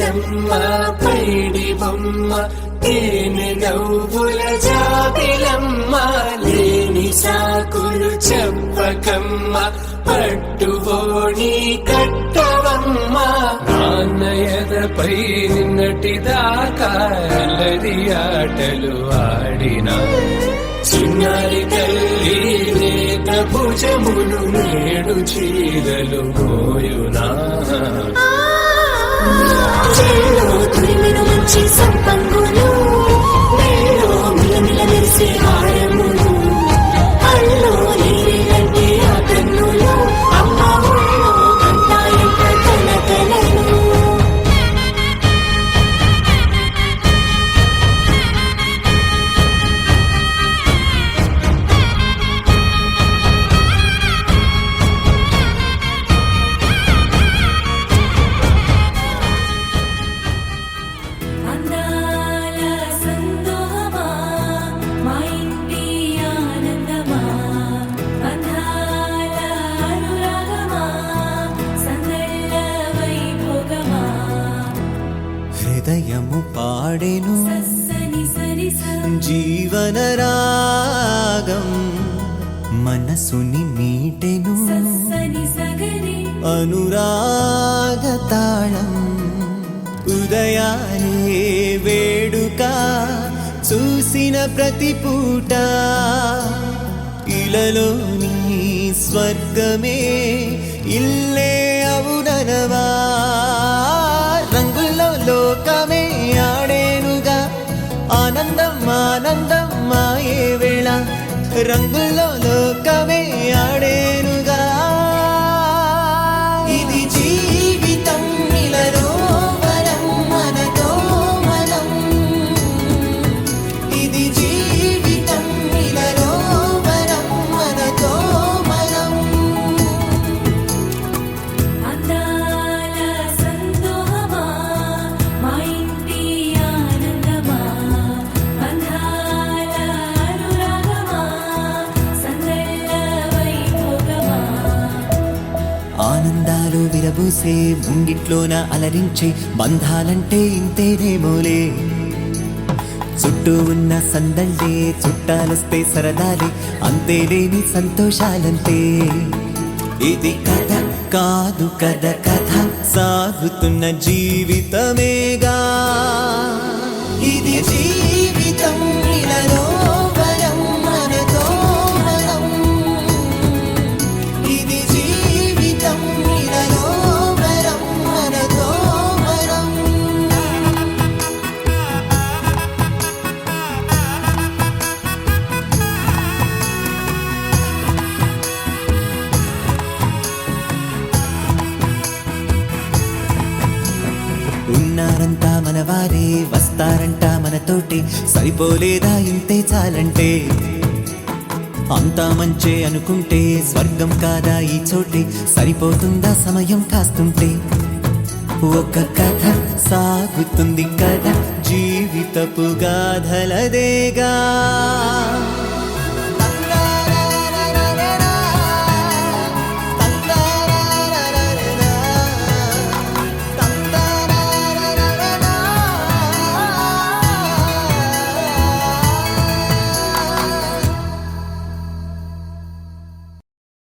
జాబిలమ్మ పైడి బొమ్మ తేనె నవ్వుల జాబిలమ్మ లేని సాకులు చెప్పకమ్మ పట్టువోణి కట్టవమ్మ నాన్నయదపై నిన్నటిదాకా అల్లరి ఆటలు ఆడినా చిన్నారి తల్లి లేత భుజములు నేడు చీరలు మోయునా మంచి సంపంగులు మెల్లో మిలమిల మెరిసే హారములు అల్లో నీరంటే ఆ కన్నులు అమ్మ ఊళ్ళో కంటాయంట కలకలను హృదయము పాడెను జీవన రాగం మనసుని మీటెను అనురాగ తాళం ఉదయానే వేడుక చూసిన ప్రతి పూట ఇలలోని స్వర్గమే ఇల్లే అవుననవా రంగుల్లో లోకమే ఆడేనుగా ఆనందం ఆనందం మాయే వేళ రంగుల్లో లోకమే ఆడేనుగా ఇది జీవితం ఇలలో వరం మనతో మనం ఇది జీవితం ఇలలో వరం మనతో మనం ఆనందాలు విరబూసే ముంగిట్లోన అలరించే బంధాలంటే ఇంతేనేమోలే చుట్టూ ఉన్న సందళ్ళే చుట్టాలొస్తే సరదాలే అంతేలేని సంతోషాలంటే ఇది కథ కాదు కథ కథ సాగుతున్న జీవితమేగా ఇది జీవితం ఇలలో వరం మనతో మనం ఇది జీవితం ఇలలో వరం మనతో మనం ఉన్నారంతా మనవారే వస్తారంట మనతోటి సరిపోలేదా ఇంతే చాలంటే అంతా మంచే అనుకుంటే స్వర్గం కాదా ఈ చోటే సరిపోతుందా సమయం కాస్తుంటే ఒక కథ సాగుతుంది కదా జీవితపు గాథలదేగా